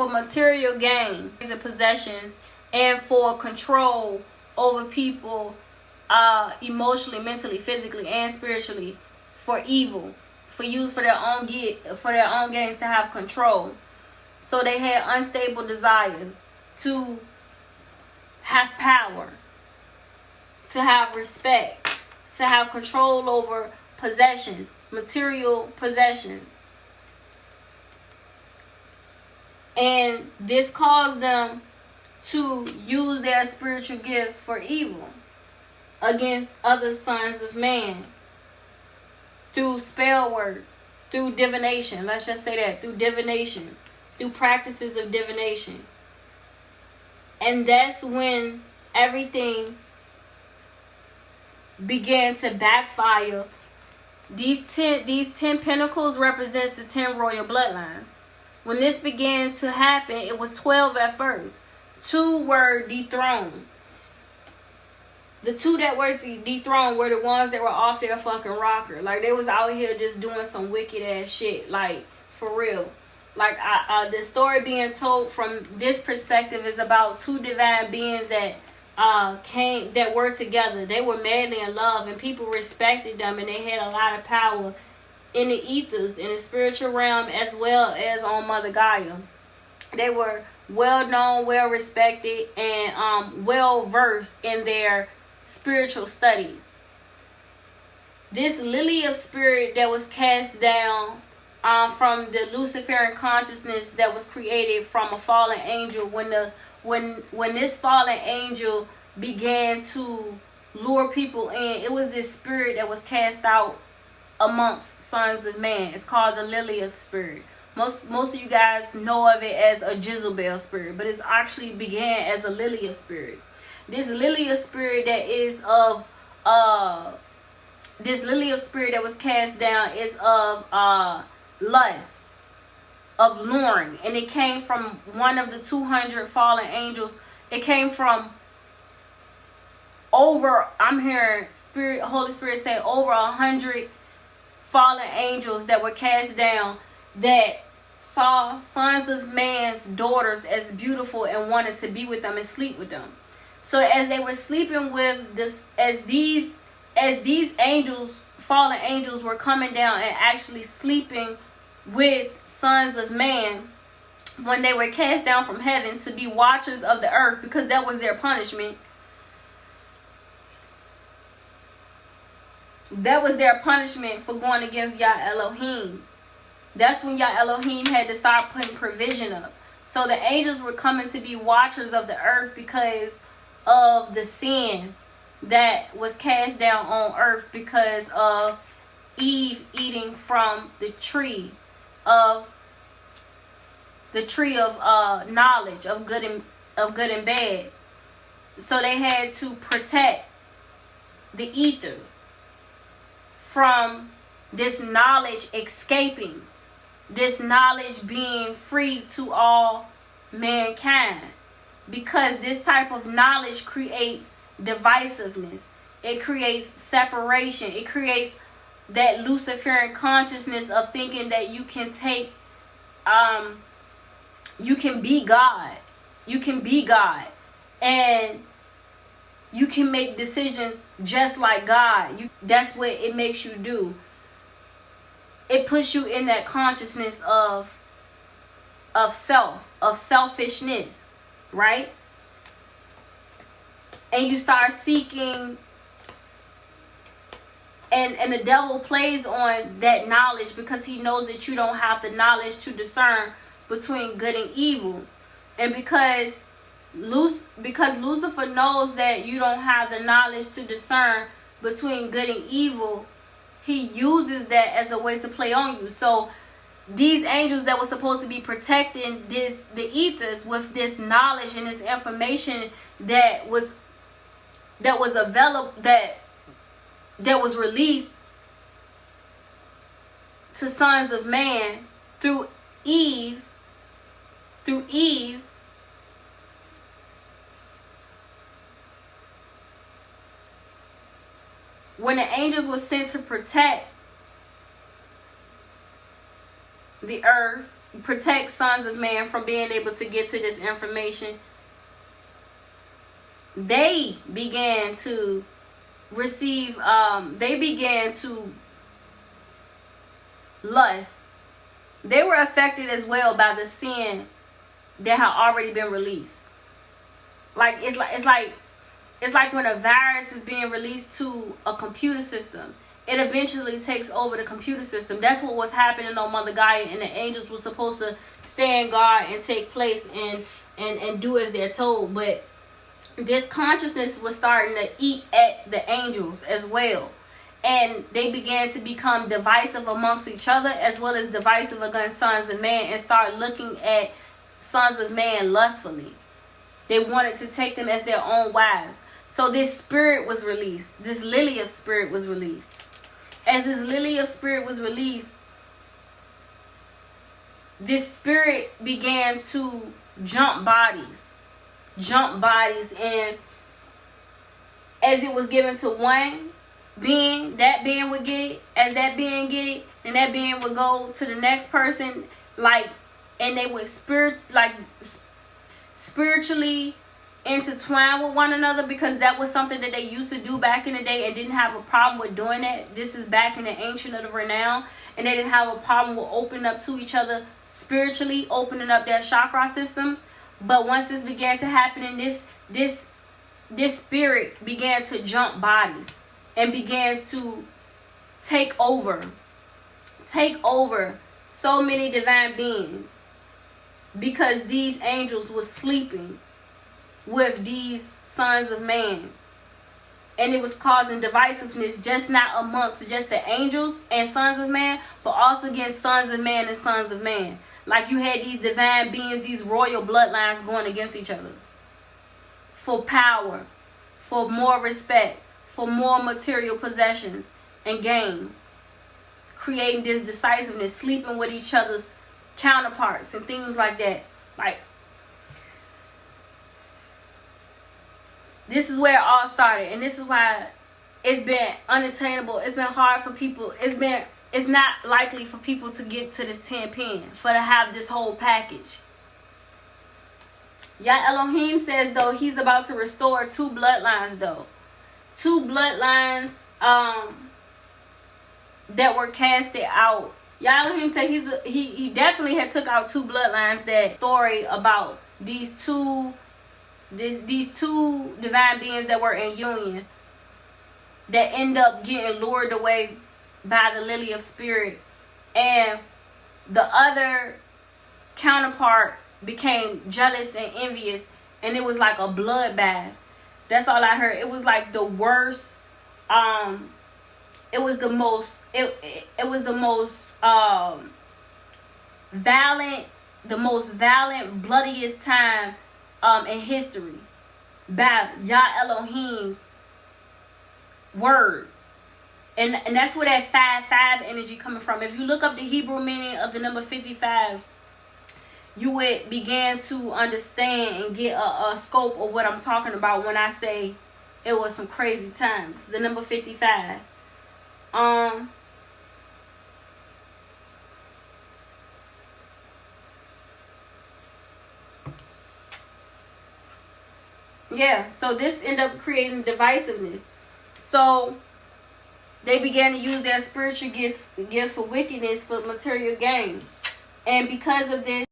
for material gain and possessions, and for control over people, emotionally, mentally, physically, and spiritually, for evil, for use for their own gains, to have control. So they had unstable desires to have power, to have respect, to have control over possessions, material possessions. And this caused them to use their spiritual gifts for evil against other sons of man, through spell work, through divination. Let's just say that, through divination, through practices of divination. And that's when everything began to backfire. These 10 pentacles represents the 10 royal bloodlines. When this began to happen, it was 12 at first. 2 were dethroned. The 2 that were dethroned were the ones that were off their fucking rocker. Like, they was out here just doing some wicked ass shit. Like, for real. Like, the story being told from this perspective is about 2 divine beings that that were together. They were madly in love, and people respected them, and they had a lot of power in the ethers, in the spiritual realm, as well as on Mother Gaia. They were well known, well respected, and well versed in their spiritual studies. This lily of spirit that was cast down from the Luciferian consciousness that was created from a fallen angel, when this fallen angel began to lure people in, it was this spirit that was cast out amongst sons of man. It's called the lily of spirit. Most of you guys know of it as a Jezebel spirit, but it's actually began as a lily of spirit. This lily of spirit that is of this lily of spirit that was cast down is of lust, of luring, and it came from one of the 200 fallen angels. It came from I'm hearing Holy Spirit say over 100 fallen angels that were cast down, that saw sons of man's daughters as beautiful and wanted to be with them and sleep with them. So as they were sleeping with this, as these angels, fallen angels, were coming down and actually sleeping with sons of man, when they were cast down from heaven to be watchers of the earth, because that was their punishment. That was their punishment for going against Yah Elohim. That's when Yah Elohim had to start putting provision up. So the angels were coming to be watchers of the earth because of the sin that was cast down on earth because of Eve eating from the tree of knowledge of good and bad. So they had to protect the ethers from this knowledge escaping, this knowledge being free to all mankind, because this type of knowledge creates divisiveness. It creates separation. It creates that Luciferian consciousness of thinking that you can take, you can be God. You can be God. And you can make decisions just like God. That's what it makes you do. It puts you in that consciousness of self, of selfishness, right? And you start seeking, and the devil plays on that knowledge because he knows that you don't have the knowledge to discern between good and evil. And because Lucifer knows that you don't have the knowledge to discern between good and evil, he uses that as a way to play on you. So these angels that were supposed to be protecting the ethers with this knowledge and this information that was developed, that was released to sons of man through Eve, when the angels were sent to protect the earth protect sons of man from being able to get to this information, they began to receive, they began to lust. They were affected as well by the sin that had already been released. Like it's like when a virus is being released to a computer system, it eventually takes over the computer system. That's what was happening on Mother Gaia, and the angels were supposed to stand guard and take place and do as they're told. But this consciousness was starting to eat at the angels as well. And they began to become divisive amongst each other, as well as divisive against sons of man, and start looking at sons of man lustfully. They wanted to take them as their own wives. So this spirit was released. This lily of spirit was released. As this lily of spirit was released, this spirit began to jump bodies. And as it was given to one being, that being would get it. As that being get it, then that being would go to the next person, and they would spiritually intertwine with one another, because that was something that they used to do back in the day and didn't have a problem with doing that. This is back in the Ancient of the Renown, and they didn't have a problem with opening up to each other spiritually, opening up their chakra systems. But once this began to happen, and this spirit began to jump bodies and began to take over so many divine beings, because these angels were sleeping with these sons of man. And it was causing divisiveness, just not amongst just the angels and sons of man, but also against sons of man and sons of man. Like you had these divine beings, these royal bloodlines going against each other for power, for more respect, for more material possessions and gains, creating this decisiveness, sleeping with each other's counterparts and things like that. Like, this is where it all started, and this is why it's been unattainable. It's been hard for people. It's not likely for people to get to this 10 pin, for to have this whole package. Yah Elohim says, though, he's about to restore 2 bloodlines, though. 2 bloodlines that were casted out. Yah Elohim said he definitely had took out 2 bloodlines. That story about these two divine beings that were in union, that end up getting lured away by the lily of spirit, and the other counterpart became jealous and envious, and it was like a bloodbath. That's all I heard. It was like the worst. It was the most violent, bloodiest time in history, by Yah Elohim's words. And that's where that 5-5 energy coming from. If you look up the Hebrew meaning of the number 55, you would begin to understand and get a scope of what I'm talking about when I say it was some crazy times. The number 55. Yeah, so this ended up creating divisiveness. So they began to use their spiritual gifts for wickedness, for material gain. And because of this,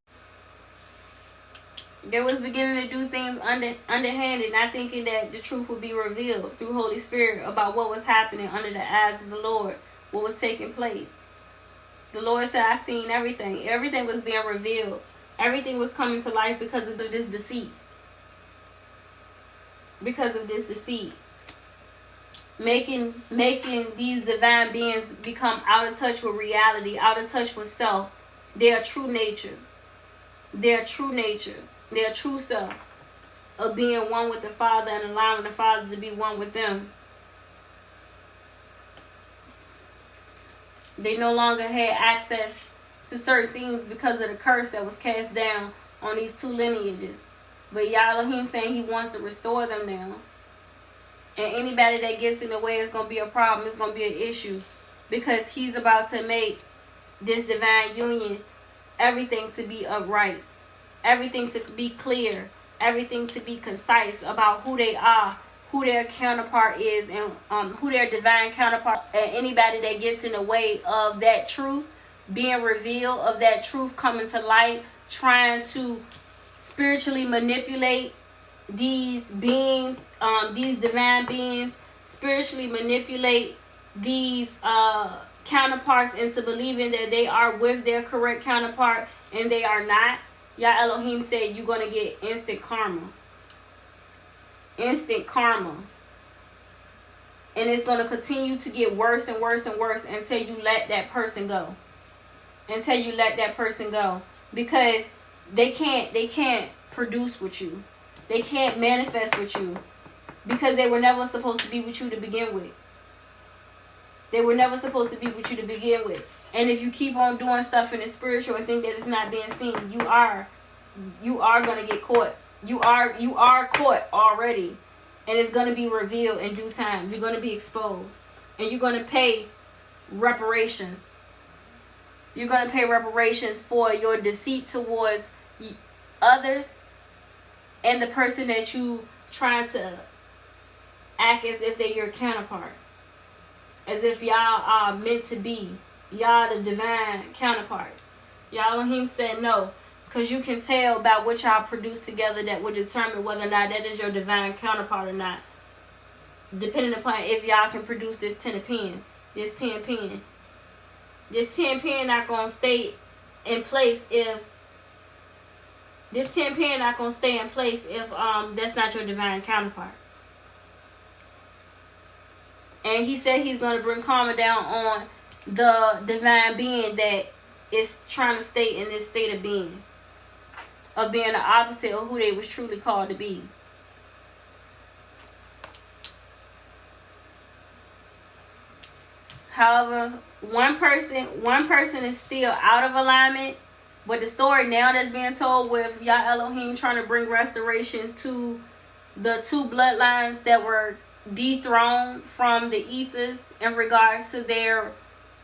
they was beginning to do things underhanded, not thinking that the truth would be revealed through Holy Spirit about what was happening under the eyes of the Lord, what was taking place. The Lord said, I seen everything. Everything was being revealed. Everything was coming to life because of this deceit. Because of this deceit. Making these divine beings become out of touch with reality, out of touch with self, their true nature, their true self of being one with the Father and allowing the Father to be one with them. They no longer had access to certain things because of the curse that was cast down on these 2 lineages. But Yah Elohim saying he wants to restore them now. And anybody that gets in the way is going to be a problem. It's going to be an issue. Because he's about to make this divine union everything to be upright, everything to be clear, everything to be concise about who they are, who their counterpart is, and who their divine counterpart, and anybody that gets in the way of that truth being revealed, of that truth coming to light, trying to spiritually manipulate these beings, these divine beings, spiritually manipulate these counterparts into believing that they are with their correct counterpart and they are not. Yah Elohim said you're going to get instant karma. Instant karma. And it's going to continue to get worse and worse and worse until you let that person go. Until you let that person go. Because they can't produce with you. They can't manifest with you. Because they were never supposed to be with you to begin with. They were never supposed to be with you to begin with. And if you keep on doing stuff in the spiritual and think that it's not being seen, you are going to get caught. You are caught already. And it's going to be revealed in due time. You're going to be exposed. And you're going to pay reparations. You're going to pay reparations for your deceit towards others and the person that you trying to act as if they're your counterpart. As if y'all are meant to be. Y'all the divine counterparts. Yah Elohim said no. Because you can tell by what y'all produce together that will determine whether or not that is your divine counterpart or not. Depending upon if y'all can produce this 10 of pen. This 10 pen. This 10 pen not going to stay in place if... This 10 pen not going to stay in place if that's not your divine counterpart. And he said he's going to bring karma down on the divine being that is trying to stay in this state of being. Of being the opposite of who they was truly called to be. However, one person is still out of alignment. But the story now that's being told with Yah Elohim trying to bring restoration to the two bloodlines that were dethroned from the ethers in regards to their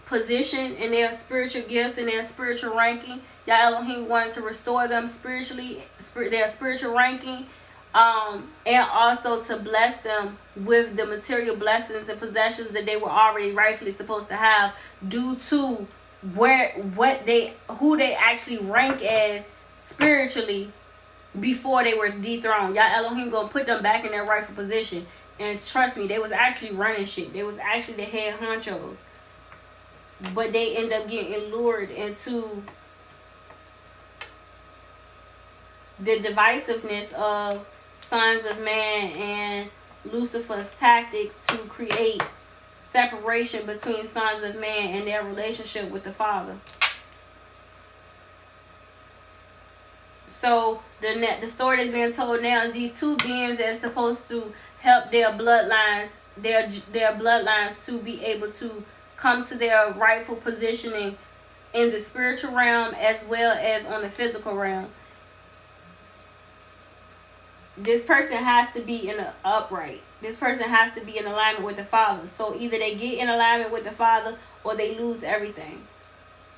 position and their spiritual gifts and their spiritual ranking. Yah Elohim wanted to restore them spiritually, their spiritual ranking, and also to bless them with the material blessings and possessions that they were already rightfully supposed to have due to who they actually rank as spiritually before they were dethroned. Yah Elohim gonna put them back in their rightful position. And trust me, they was actually running shit. They was actually the head honchos. But they end up getting lured into the divisiveness of sons of man and Lucifer's tactics to create separation between sons of man and their relationship with the Father. So the story that's being told now is these two beings that are supposed to help their bloodlines, their bloodlines to be able to come to their rightful positioning in the spiritual realm as well as on the physical realm. This person has to be in the upright. This person has to be in alignment with the Father. So either they get in alignment with the Father or they lose everything.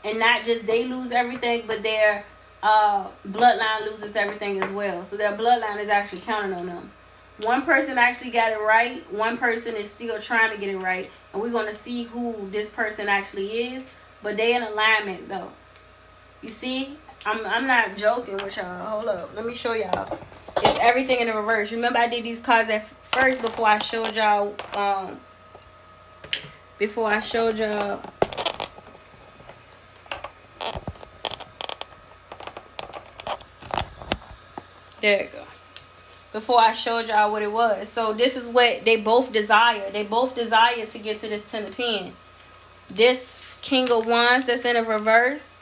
And not just they lose everything, but their bloodline loses everything as well. So their bloodline is actually counting on them. One person actually got it right. One person is still trying to get it right. And we're going to see who this person actually is. But they in alignment though. You see? I'm not joking with y'all. Hold up. Let me show y'all. It's everything in the reverse. Remember I did these cards at first before I showed y'all. There you go. Before I showed y'all what it was. So this is what they both desire. They both desire to get to this 10 of pen. This King of Wands that's in a reverse,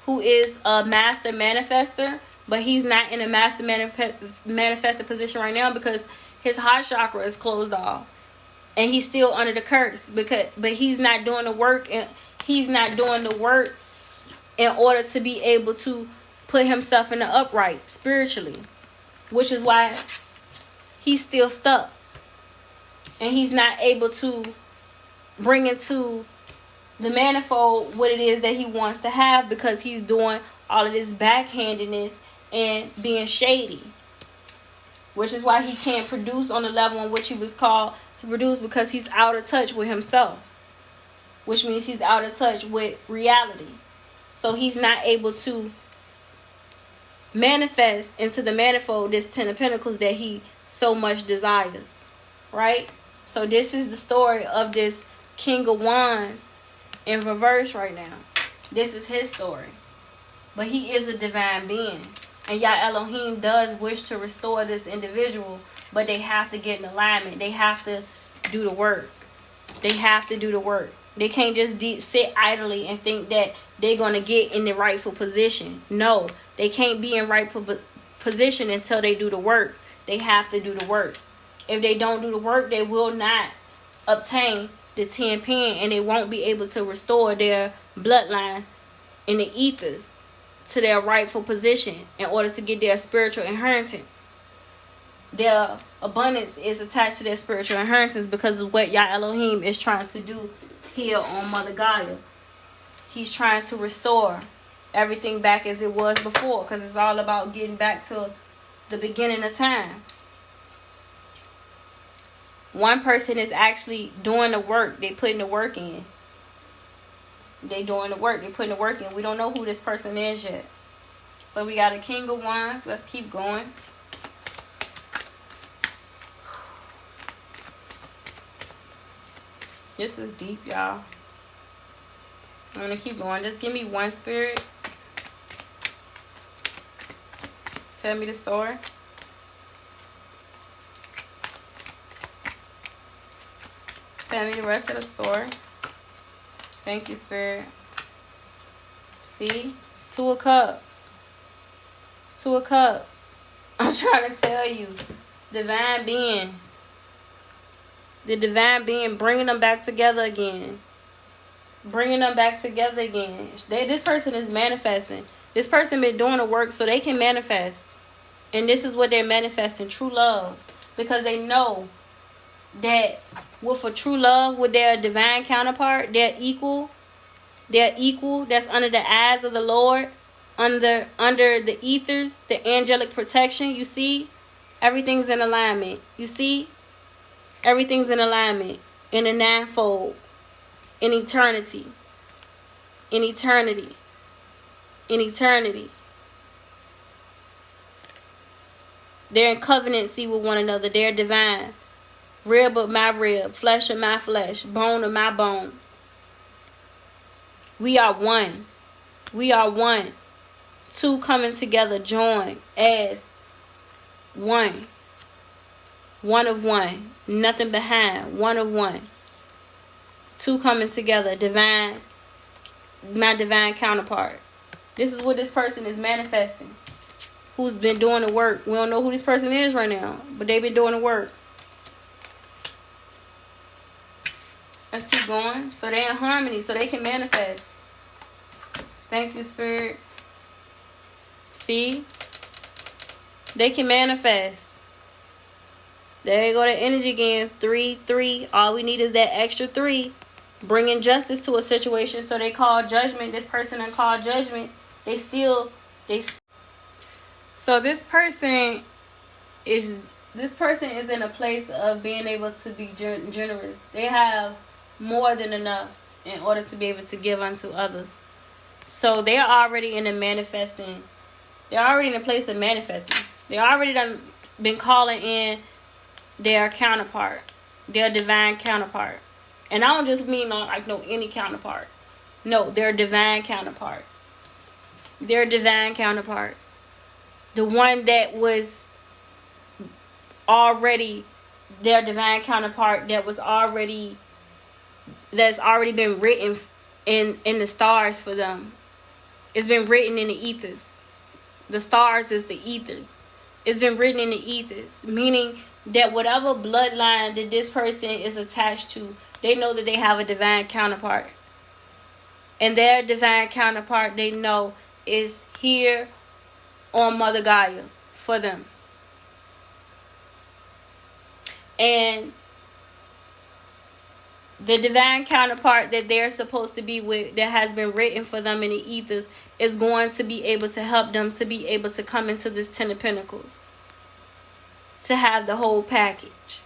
who is a master manifester, but he's not in a master manifestor position right now because his heart chakra is closed off. And he's still under the curse but he's not doing the work, and he's not doing the work in order to be able to put himself in the upright spiritually. Which is why he's still stuck. And he's not able to bring into the manifold what it is that he wants to have because he's doing all of this backhandedness and being shady. Which is why he can't produce on the level in which he was called to produce, because he's out of touch with himself. Which means he's out of touch with reality. So he's not able to manifest into the manifold this 10 of Pentacles that he so much desires. Right? So this is the story of this King of Wands in reverse right now. This is his story. But he is a divine being. And Yah Elohim does wish to restore this individual, but they have to get in alignment. They have to do the work. They have to do the work. They can't just sit idly and think that they're going to get in the rightful position. No, they can't be in rightful position until they do the work. They have to do the work. If they don't do the work, they will not obtain the 10 pen, and they won't be able to restore their bloodline in the ethers to their rightful position in order to get their spiritual inheritance. Their abundance is attached to their spiritual inheritance because of what Yah Elohim is trying to do here on Mother Gaia. He's trying to restore everything back as it was before, because it's all about getting back to the beginning of time. One person is actually doing the work. They putting the work in. They doing the work. They putting the work in. We don't know who this person is yet. So we got a King of Wands. Let's keep going. This is deep, y'all. I'm going to keep going. Just give me one spirit. Tell me the story. Tell me the rest of the story. Thank you, Spirit. See? 2 of Cups. 2 of Cups. I'm trying to tell you. Divine being. The divine being bringing them back together again. Bringing them back together again. This person is manifesting. This person been doing the work so they can manifest. And this is what they're manifesting. True love. Because they know that with a true love, with their divine counterpart, they're equal. They're equal. That's under the eyes of the Lord. Under the ethers, the angelic protection. You see? Everything's in alignment. You see? Everything's in alignment. In the ninefold. In eternity. In eternity. In eternity. They're in covenancy with one another. They're divine. Rib of my rib, flesh of my flesh, bone of my bone. We are one. We are one. 2 coming together, joined as one. One of one. Nothing behind. One of one. 2 coming together, divine. My divine counterpart. This is what this person is manifesting. Who's been doing the work. We don't know who this person is right now, but they've been doing the work. Let's keep going. So they're in harmony, so they can manifest. Thank you, Spirit. See? They can manifest. There you go, the energy again. 3, 3. All we need is that extra 3. Bringing justice to a situation. So they call judgment. This person done called judgment. So this person is in a place of being able to be generous. They have more than enough in order to be able to give unto others. So they're already in the manifesting. They're already in a place of manifesting. They already done been calling in their counterpart, their divine counterpart. And I don't just mean any counterpart. No, their divine counterpart. Their divine counterpart. The one that was already their divine counterpart that's already been written in the stars for them. It's been written in the ethers. The stars is the ethers. It's been written in the ethers, meaning that whatever bloodline that this person is attached to, they know that they have a divine counterpart. And their divine counterpart, they know, is here on Mother Gaia for them. And the divine counterpart that they're supposed to be with, that has been written for them in the ethers, is going to be able to help them to be able to come into this Ten of Pentacles, to have the whole package.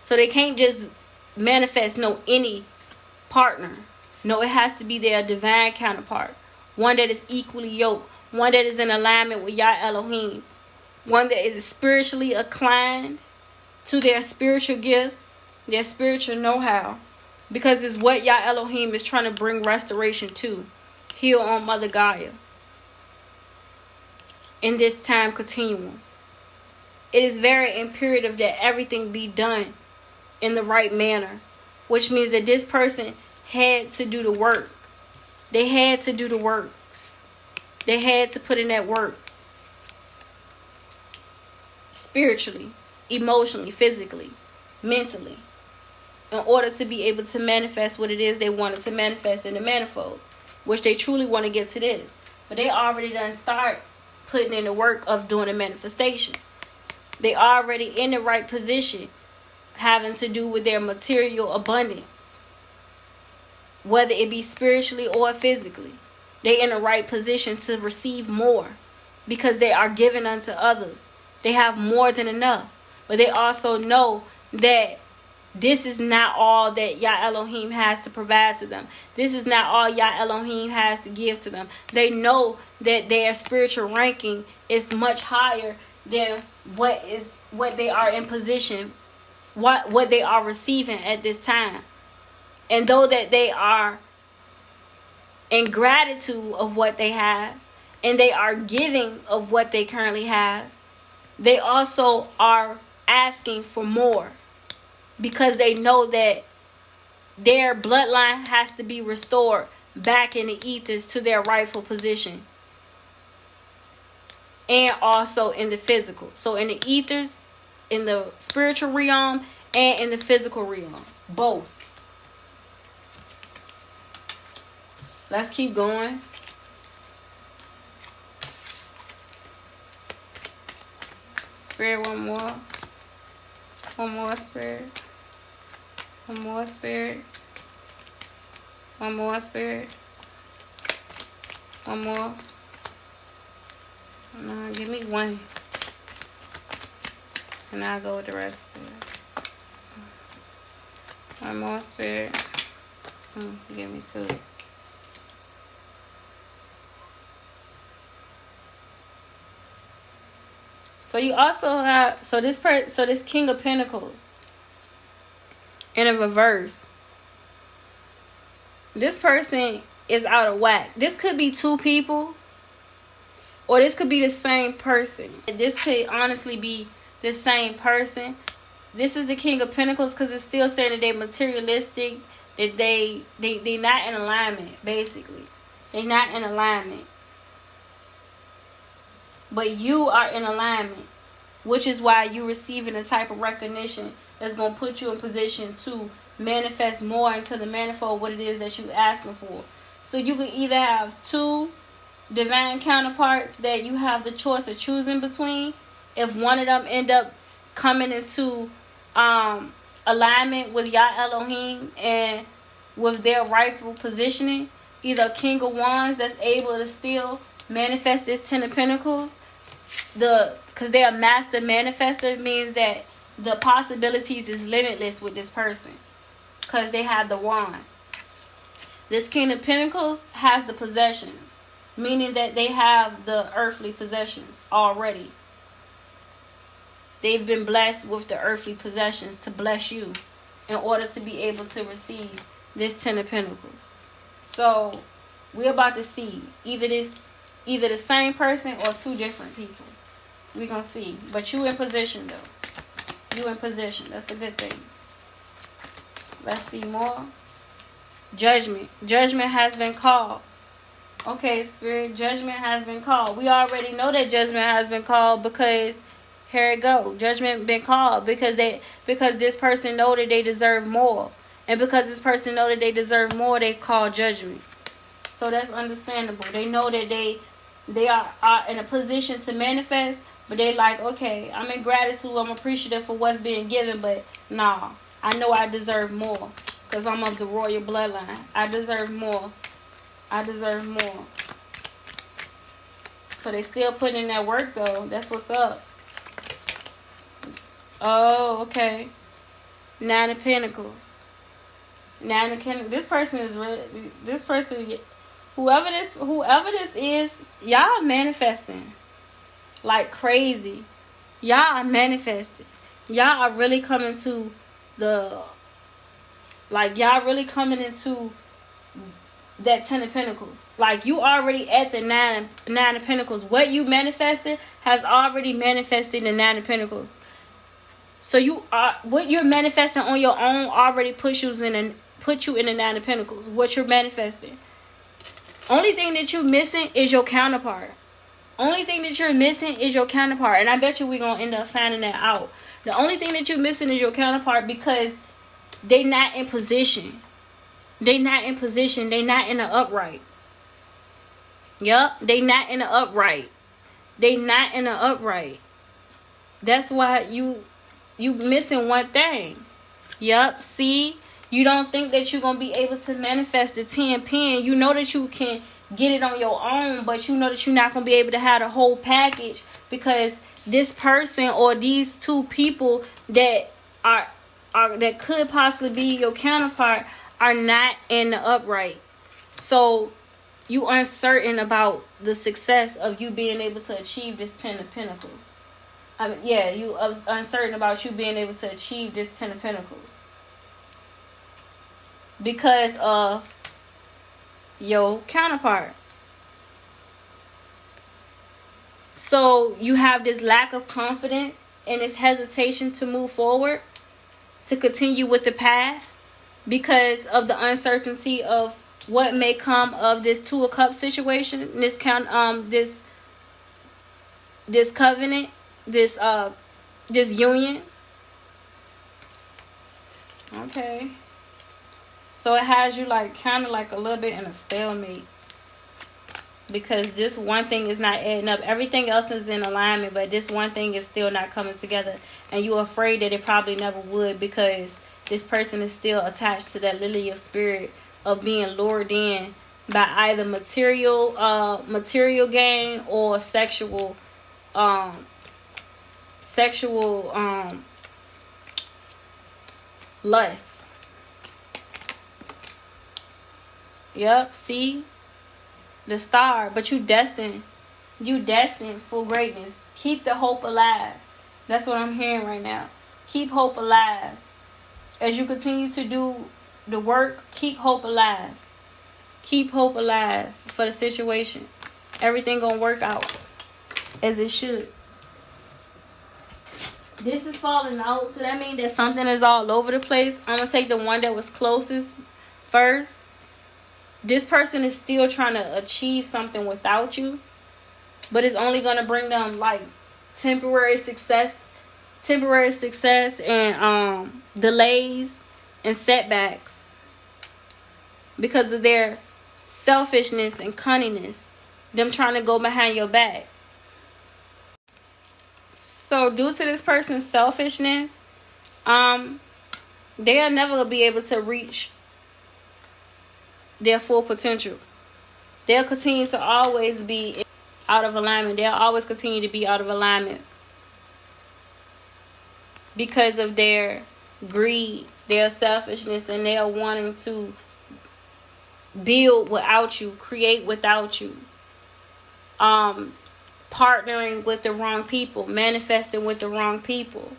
So they can't just manifest any partner. No, it has to be their divine counterpart, one that is equally yoked, one that is in alignment with Yah Elohim, one that is spiritually inclined to their spiritual gifts, their spiritual know-how, because it's what Yah Elohim is trying to bring restoration to, here on Mother Gaia, in this time continuum. It is very imperative that everything be done in the right manner, which means that this person had to do the work. They had to do the works. They had to put in that work, spiritually, emotionally, physically, mentally, in order to be able to manifest what it is they wanted to manifest in the manifold, which they truly want to get to this. But they already done start putting in the work of doing a manifestation. They already in the right position, having to do with their material abundance, whether it be spiritually or physically. They in the right position to receive more, because they are given unto others. They have more than enough. But they also know that this is not all that Yah Elohim has to provide to them. This is not all Yah Elohim has to give to them. They know that their spiritual ranking is much higher than what they are in position, what they are receiving at this time. And though that they are in gratitude of what they have, and they are giving of what they currently have, they also are asking for more, because they know that their bloodline has to be restored back in the ethers to their rightful position, and also in the physical. So in the ethers, in the spiritual realm, and in the physical realm, both. Let's keep going. Spirit, one more. One more, Spirit. One more, Spirit. One more, Spirit. One more. No, give me one. And I'll go with the rest. One more, Spirit. Give me two. So you also have, this King of Pentacles in a reverse. This person is out of whack. This could be two people, or this could be the same person. This could honestly be the same person. This is the King of Pentacles because it's still saying that they're materialistic, that they not in alignment, basically. They're not in alignment. But you are in alignment, which is why you're receiving a type of recognition that's going to put you in position to manifest more into the manifold what it is that you're asking for. So you can either have two divine counterparts that you have the choice of choosing between. If one of them end up coming into alignment with Yah Elohim and with their rightful positioning, either King of Wands that's able to still manifest this Ten of Pentacles, because they're a master manifester, means that the possibilities is limitless with this person, because they have the wand. This King of Pentacles has the possessions, meaning that they have the earthly possessions already. They've been blessed with the earthly possessions to bless you in order to be able to receive this Ten of Pentacles. So we're about to see either the same person or two different people. We're going to see. But you in position, though. You in position. That's a good thing. Let's see more. Judgment. Judgment has been called. Okay, Spirit. Judgment has been called. We already know that judgment has been called because here it go. Judgment been called because this person know that they deserve more. And because this person know that they deserve more, they call judgment. So that's understandable. They know that they are in a position to manifest, but they like, okay, I'm in gratitude, I'm appreciative for what's being given, but nah, I know I deserve more. Because I'm of the royal bloodline. I deserve more. I deserve more. So they still putting in that work, though. That's what's up. Oh, okay. Nine of Pentacles. Nine of Pentacles. This person is really... This person... Whoever this is, y'all manifesting. Like crazy. Y'all are manifesting. Y'all are really coming to the... Like, y'all really coming into that 10 of Pentacles. Like, you already at the 9 of Pentacles. What you manifested has already manifested the 9 of Pentacles. So you are... What you're manifesting on your own already put you in the 9 of Pentacles. What you're manifesting. Only thing that you're missing is your counterpart. Only thing that you're missing is your counterpart. And I bet you we're going to end up finding that out. The only thing that you're missing is your counterpart because they not in position. They not in position. They not in the upright. Yup. They not in the upright. They not in the upright. That's why you missing one thing. Yup. See? You don't think that you're going to be able to manifest the 10 pen. You know that you can get it on your own, but you know that you're not going to be able to have the whole package because this person or these two people that are that could possibly be your counterpart are not in the upright. So you uncertain about the success of you being able to achieve this 10 of Pentacles. You uncertain about you being able to achieve this 10 of Pentacles. Because of your counterpart. So you have this lack of confidence and this hesitation to move forward, to continue with the path because of the uncertainty of what may come of this 2 of Cups situation, this covenant, this union. Okay. So it has you like kind of like a little bit in a stalemate. Because this one thing is not adding up. Everything else is in alignment, but this one thing is still not coming together. And you're afraid that it probably never would because this person is still attached to that lily of spirit of being lured in by either material gain or sexual lust. Yep, see? The star. But you destined for greatness. Keep the hope alive. That's what I'm hearing right now. Keep hope alive. As you continue to do the work, keep hope alive. Keep hope alive for the situation. Everything gonna work out as it should. This is falling out, so that means that something is all over the place. I'm gonna take the one that was closest first. This person is still trying to achieve something without you, but it's only going to bring them like temporary success and delays and setbacks because of their selfishness and cunningness, them trying to go behind your back. So due to this person's selfishness, they are never going to be able to reach their full potential. They'll continue to always be out of alignment. They'll always continue to be out of alignment because of their greed, their selfishness, and they are wanting to build without you, create without you, partnering with the wrong people, manifesting with the wrong people,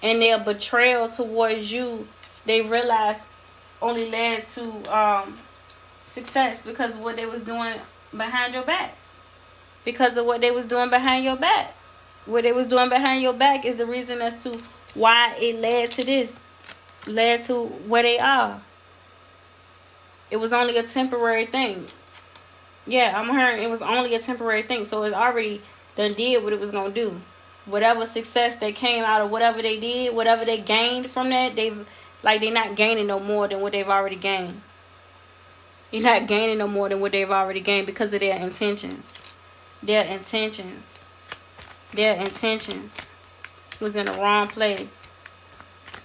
and their betrayal towards you, they realize only led to success because of what they was doing behind your back. Because of what they was doing behind your back. What they was doing behind your back is the reason as to why it led to this. Led to where they are. It was only a temporary thing. Yeah, I'm hearing it was only a temporary thing. So it already done did what it was going to do. Whatever success that came out of whatever they did, whatever they gained from that, they're not gaining no more than what they've already gained. You're not gaining no more than what they've already gained because of their intentions. Their intentions was in the wrong place.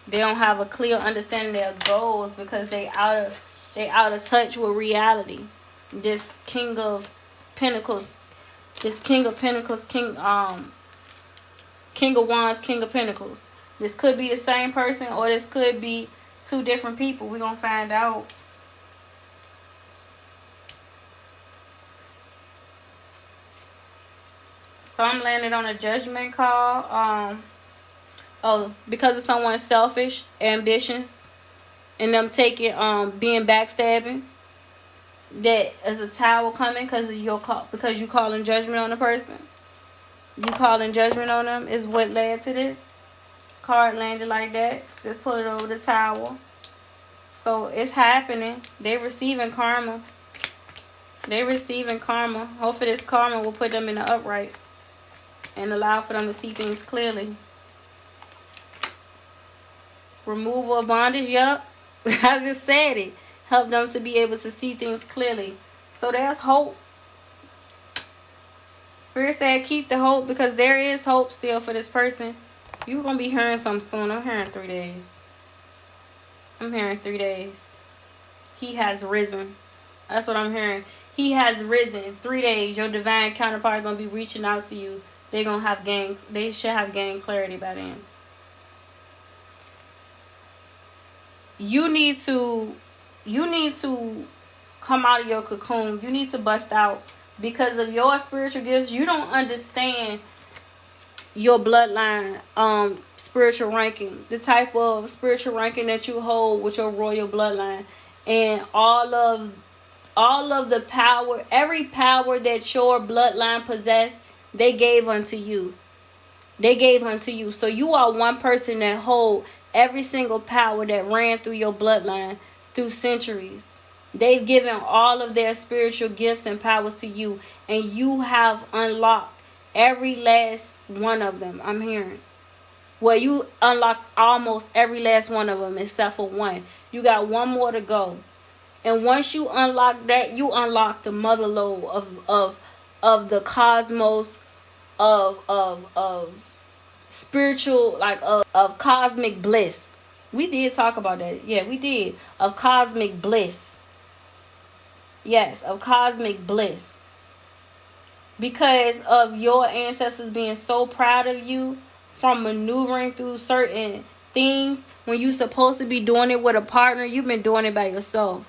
They don't have a clear understanding of their goals because they out of touch with reality. This King of Pentacles, King of Wands, King of Pentacles. This could be the same person, or this could be two different people. We're gonna find out. So I'm landing on a judgment call. Because of someone's selfish ambitions and them taking being backstabbing. That is a tower coming because you calling judgment on the person. You calling judgment on them is what led to this. Card landed like that. Just put it over the tower. So it's happening. They receiving karma. Hopefully this karma will put them in the upright and allow for them to see things clearly. Removal of bondage, yup. I just said it. Help them to be able to see things clearly. So there's hope. Spirit said keep the hope because there is hope still for this person. You're going to be hearing something soon. I'm hearing 3 days. He has risen. That's what I'm hearing. He has risen. 3 days. Your divine counterpart is going to be reaching out to you. They should have gained clarity by then. You need to come out of your cocoon. You need to bust out because of your spiritual gifts. You don't understand your bloodline spiritual ranking, the type of spiritual ranking that you hold with your royal bloodline, and all of the power, every power that your bloodline possessed, they gave unto you. So you are one person that hold every single power that ran through your bloodline through centuries. They've given all of their spiritual gifts and powers to you, and you have unlocked every last one of them. I'm hearing. Well, you unlocked almost every last one of them except for one. You got one more to go. And once you unlock that, you unlock the mother lode of the cosmos, of spiritual, like of cosmic bliss. We did talk about that. Yeah, we did. Of cosmic bliss. Yes, of cosmic bliss. Because of your ancestors being so proud of you from maneuvering through certain things. When you're supposed to be doing it with a partner, you've been doing it by yourself.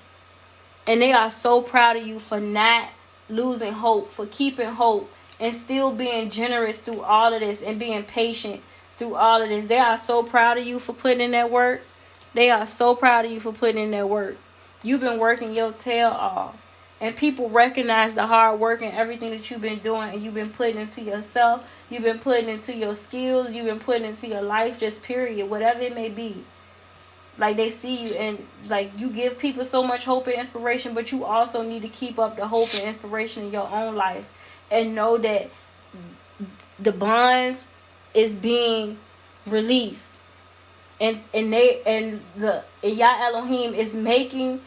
And they are so proud of you for not losing hope, for keeping hope, and still being generous through all of this and being patient through all of this. They are so proud of you for putting in that work. You've been working your tail off. And people recognize the hard work and everything that you've been doing, and you've been putting into yourself. You've been putting into your skills. You've been putting into your life, just period, whatever it may be. Like, they see you, and like, you give people so much hope and inspiration, but you also need to keep up the hope and inspiration in your own life, and know that the bonds is being released, and the Yah Elohim is making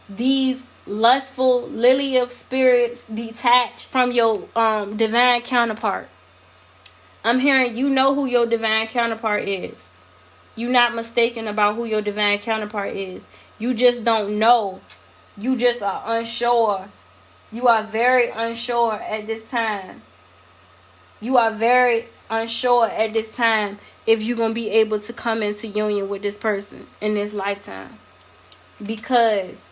these lustful lily of spirits detached from your divine counterpart. I'm hearing you know who your divine counterpart is. You're not mistaken about who your divine counterpart is. You just don't know. You just are unsure. You are very unsure at this time. If you're going to be able to come into union with this person in this lifetime. Because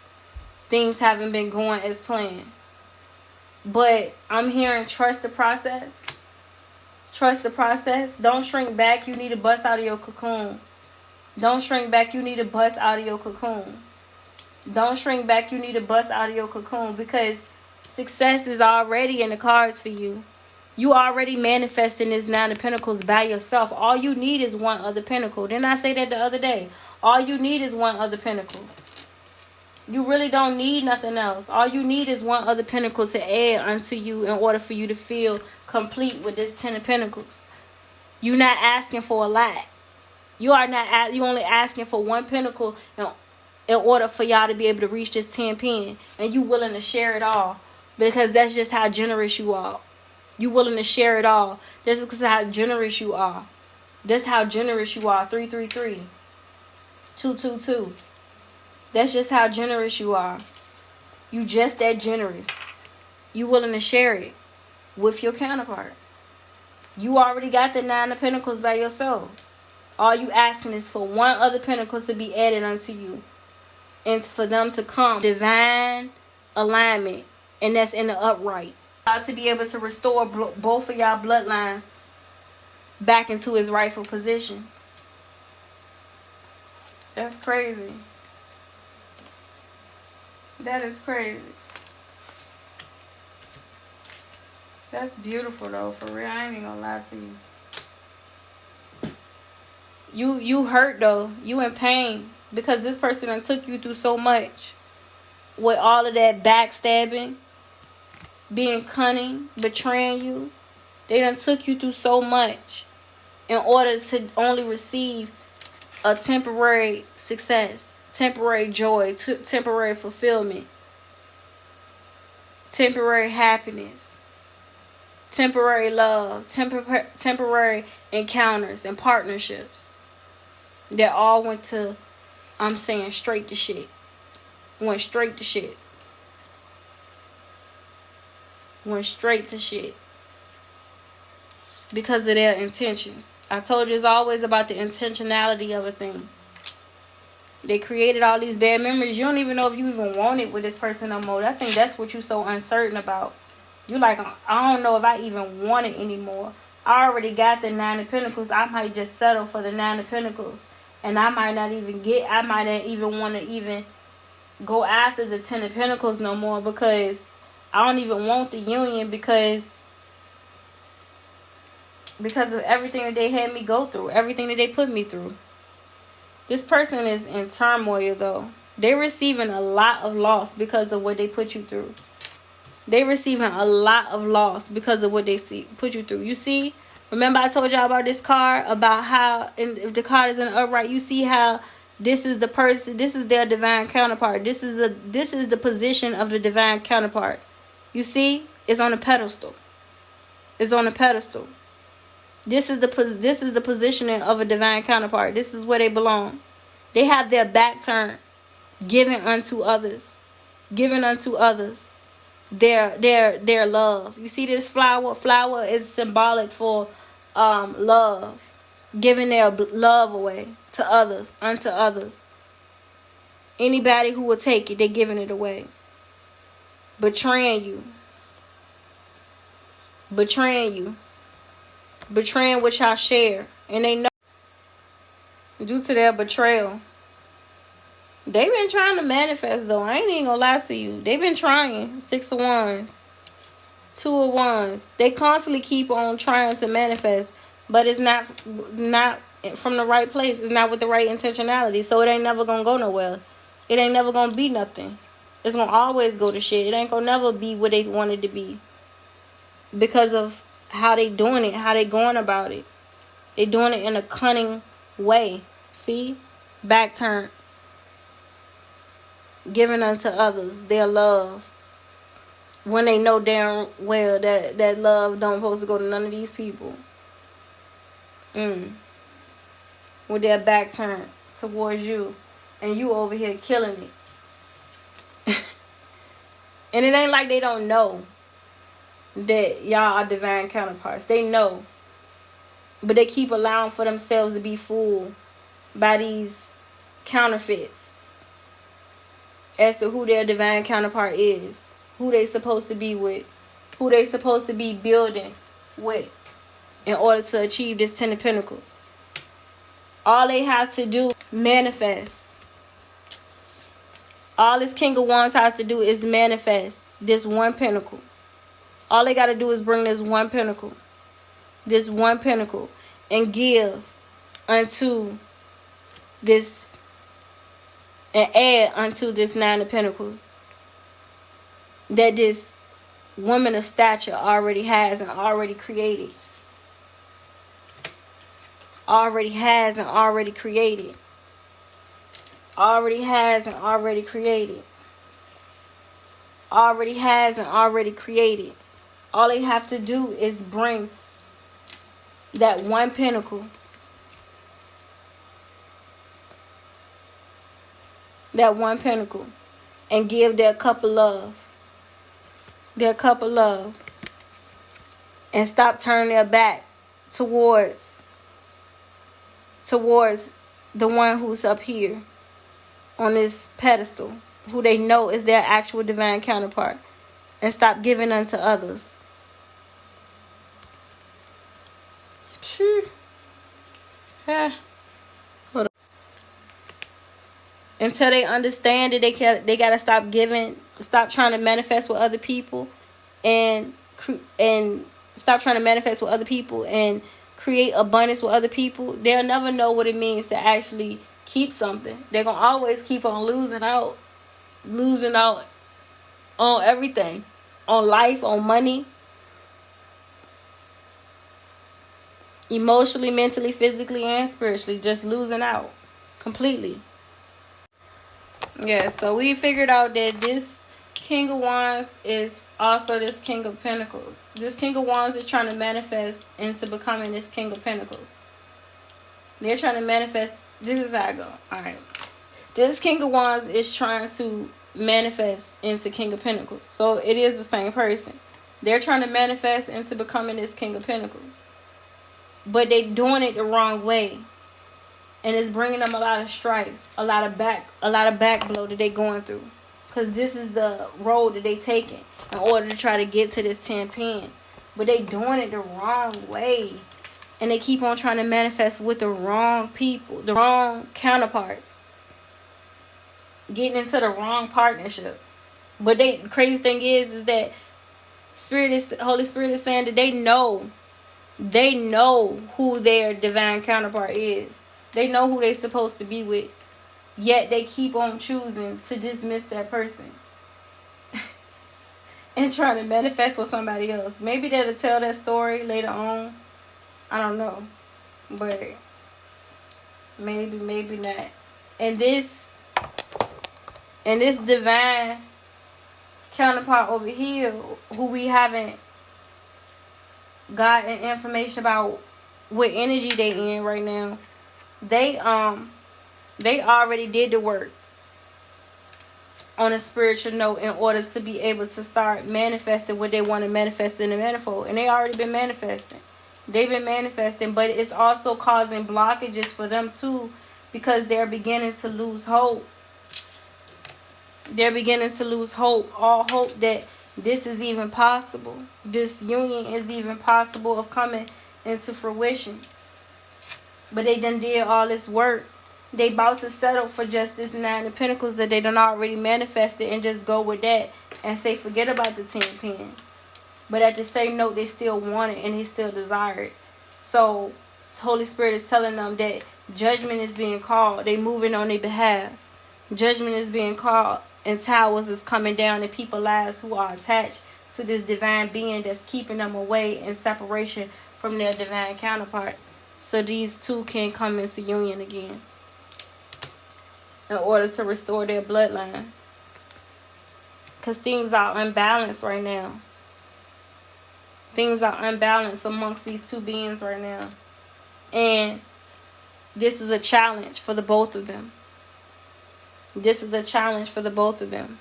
things haven't been going as planned. But I'm hearing trust the process. Trust the process. Don't shrink back. You need to bust out of your cocoon. Don't shrink back. You need to bust out of your cocoon. Don't shrink back. You need to bust out of your cocoon, because success is already in the cards for you. You already manifesting this 9 of Pentacles by yourself. All you need is one other pentacle. Didn't I say that the other day? All you need is one other pentacle. You really don't need nothing else. All you need is one other pentacle to add unto you in order for you to feel complete with this 10 of Pentacles. You're not asking for a lot. You only asking for one pentacle in order for y'all to be able to reach this 10 pin. And you willing to share it all, because that's just how generous you are. You willing to share it all. That's because how generous you are. That's how generous you are. 333. 222. That's just how generous you are. You just that generous. You willing to share it with your counterpart. You already got the 9 of Pentacles by yourself. All you asking is for one other pentacle to be added unto you. And for them to come. Divine alignment. And that's in the upright. To be able to restore both of y'all bloodlines back into its rightful position. That's crazy. That is crazy. That's beautiful though, for real. I ain't even gonna lie to you. You hurt though. You in pain. Because this person done took you through so much. With all of that backstabbing. Being cunning. Betraying you. They done took you through so much. In order to only receive a temporary success. Temporary joy. Temporary fulfillment. Temporary happiness. Temporary love. Temporary encounters and partnerships. That all went to, I'm saying, straight to shit. Went straight to shit. Went straight to shit. Because of their intentions. I told you it's always about the intentionality of a thing. They created all these bad memories. You don't even know if you even want it with this person no more. I think that's what you're so uncertain about. You're like, I don't know if I even want it anymore. I already got the 9 of Pentacles. I might just settle for the 9 of Pentacles. And I might not even want to even go after the 10 of Pentacles no more. Because I don't even want the union because of everything that they had me go through. Everything that they put me through. This person is in turmoil though. They're receiving a lot of loss because of what they put you through. They're receiving a lot of loss because of what they put you through. You see, remember I told y'all about this card, about how, and if the card is in the upright, you see how this is the person, this is their divine counterpart. This is the position of the divine counterpart. You see, it's on a pedestal. It's on a pedestal. This is the positioning of a divine counterpart. This is where they belong. They have their back turned, giving unto others, giving unto others their love. You see this flower? Flower is symbolic for love, giving their love away to others, unto others. Anybody who will take it, they're giving it away. Betraying you. Betraying you. Betraying what y'all share. And they know. Due to their betrayal. They've been trying to manifest though. I ain't even gonna lie to you. They've been trying. 6 of Wands. 2 of Wands. They constantly keep on trying to manifest. But it's not from the right place. It's not with the right intentionality. So it ain't never gonna go nowhere. It ain't never gonna be nothing. It's gonna always go to shit. It ain't gonna never be what they wanted to be. Because of how they doing it, how they going about it. They doing it in a cunning way. See? Back turn. Giving unto others their love. When they know damn well that love don't supposed to go to none of these people. With their back turned towards you. And you over here killing it. And it ain't like they don't know that y'all are divine counterparts. They know. But they keep allowing for themselves to be fooled by these counterfeits as to who their divine counterpart is. Who they supposed to be with. Who they supposed to be building with in order to achieve this 10 of Pentacles. All they have to do, manifest. All this King of Wands has to do is manifest this one pentacle. All they got to do is bring this one pentacle. This one pentacle. And give unto this. And add unto this 9 of Pentacles. That this woman of stature already has and already created. Already has and already created. Already has and already created. Already has and already created. All they have to do is bring that one pentacle that one pentacle and give their cup of love. Their cup of love. And stop turning their back towards the one who's up here on this pedestal, who they know is their actual divine counterpart, and stop giving unto others. Hold on. Until they understand that they gotta stop giving, stop trying to manifest with other people, and stop trying to manifest with other people and create abundance with other people. They'll never know what it means to actually keep something. They're gonna always keep on losing out on everything, on life, on money, emotionally, mentally, physically, and spiritually, just losing out completely. Yeah, so we figured out that this King of Wands is also this King of Pentacles. This King of Wands is trying to manifest into becoming this King of Pentacles. They're trying to manifest. This is how I go. Alright. This King of Wands is trying to manifest into King of Pentacles. So it is the same person. They're trying to manifest into becoming this King of Pentacles. But they're doing it the wrong way. And it's bringing them a lot of strife, a lot of back blow that they're going through. Because this is the road that they're taking in order to try to get to this 10 pin. But they doing it the wrong way. And they keep on trying to manifest with the wrong people, the wrong counterparts. Getting into the wrong partnerships. But the crazy thing is that Holy Spirit is saying that they know who their divine counterpart is. They know who they're supposed to be with. Yet they keep on choosing to dismiss that person. And trying to manifest with somebody else. Maybe they'll tell that story later on. I don't know. But maybe not. And this divine counterpart over here, who we haven't gotten information about what energy they in right now, they already did the work on a spiritual note in order to be able to start manifesting what they want to manifest in the manifold. And they already been manifesting. They've been manifesting, but it's also causing blockages for them too, because they're beginning to lose hope. They're beginning to lose hope. All hope that this is even possible. This union is even possible of coming into fruition. But they done did all this work. They about to settle for just this 9 of Pentacles that they done already manifested and just go with that and say forget about the 10 pin. But at the same note, they still want it and they still desire it. So Holy Spirit is telling them that judgment is being called. They moving on their behalf. Judgment is being called and towers is coming down in people's lives who are attached to this divine being that's keeping them away in separation from their divine counterpart. So these two can come into union again in order to restore their bloodline. Because things are unbalanced right now. Things are unbalanced amongst these two beings right now. And this is a challenge for the both of them. This is a challenge for the both of them.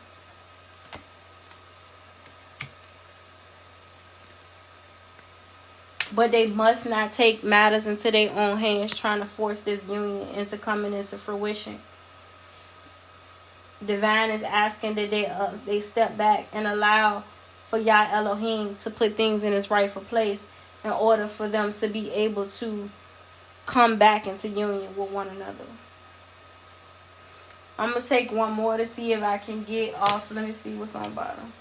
But they must not take matters into their own hands trying to force this union into coming into fruition. Divine is asking that they step back and allow for Yah Elohim to put things in its rightful place in order for them to be able to come back into union with one another. I'm going to take one more to see if I can get off. Let me see what's on bottom.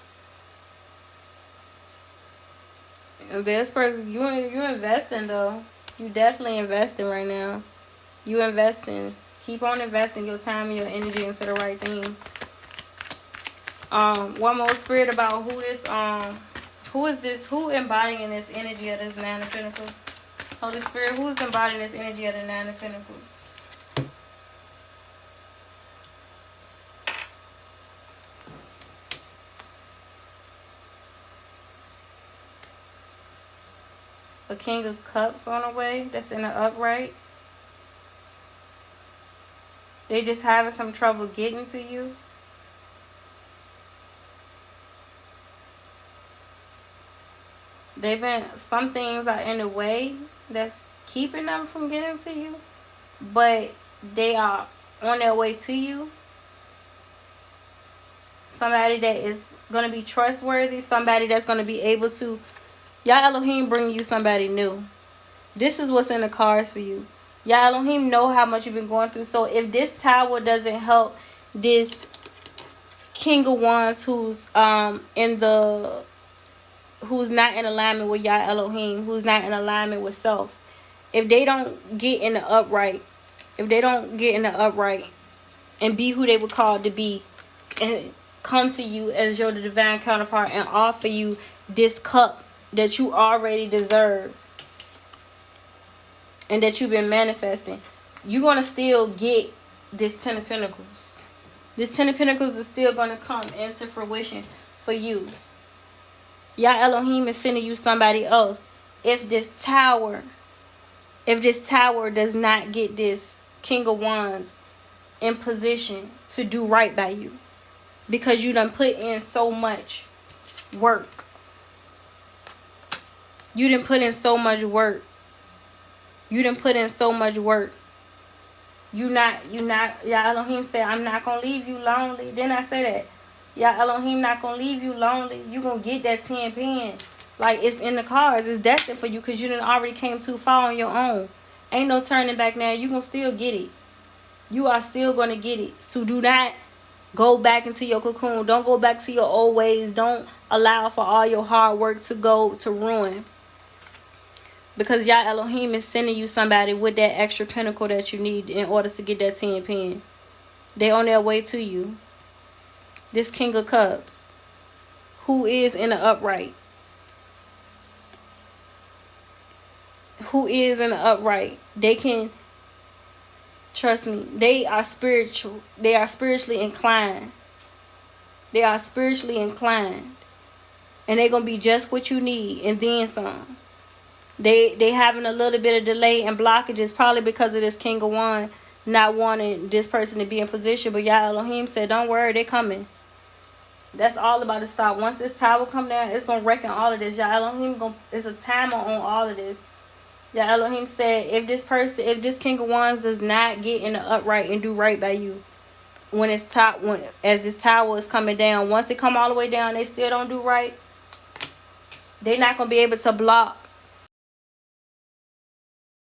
This person, you investing though. You definitely investing right now. You investing. Keep on investing your time and your energy into the right things. One more spirit about who is this? Who embodying this energy of this 9 of Pentacles? Holy Spirit, who is embodying this energy of the 9 of Pentacles? A King of Cups on the way. That's in the upright. They just having some trouble getting to you. Some things are in the way that's keeping them from getting to you, but they are on their way to you. Somebody that is going to be trustworthy, somebody that's going to be able to, Yah Elohim bring you somebody new. This is what's in the cards for you. Yah Elohim know how much you've been going through. So if this tower doesn't help this King of Wands who's not in alignment with Yah Elohim, who's not in alignment with self, if they don't get in the upright, and be who they were called to be, and come to you as your divine counterpart and offer you this cup that you already deserve and that you've been manifesting, you're going to still get this 10 of Pentacles. This 10 of Pentacles is still going to come into fruition for you. Yah Elohim is sending you somebody else. If this tower does not get this King of Wands in position to do right by you, because you done put in so much work. You done put in so much work. Yah Elohim said, I'm not going to leave you lonely. Didn't I say that? Yah Elohim not going to leave you lonely. You going to get that 10 pen. Like, it's in the cards. It's destined for you because you done already came too far on your own. Ain't no turning back now. You going to still get it. You are still going to get it. So do not go back into your cocoon. Don't go back to your old ways. Don't allow for all your hard work to go to ruin. Because Yah Elohim is sending you somebody with that extra pentacle that you need in order to get that 10 pen. They on their way to you. This King of Cups, who is in the upright. They can, trust me, they are spiritual. They are spiritually inclined. And they're going to be just what you need and then some. They having a little bit of delay and blockages, probably because of this King of Wands not wanting this person to be in position. But Yah Elohim said, don't worry, they're coming. That's all about to stop. Once this tower come down, it's going to reckon all of this. Yah Elohim is a timer on all of this. Yah Elohim said, if this King of Wands does not get in the upright and do right by you, as this tower is coming down, once it come all the way down, they still don't do right, they're not going to be able to block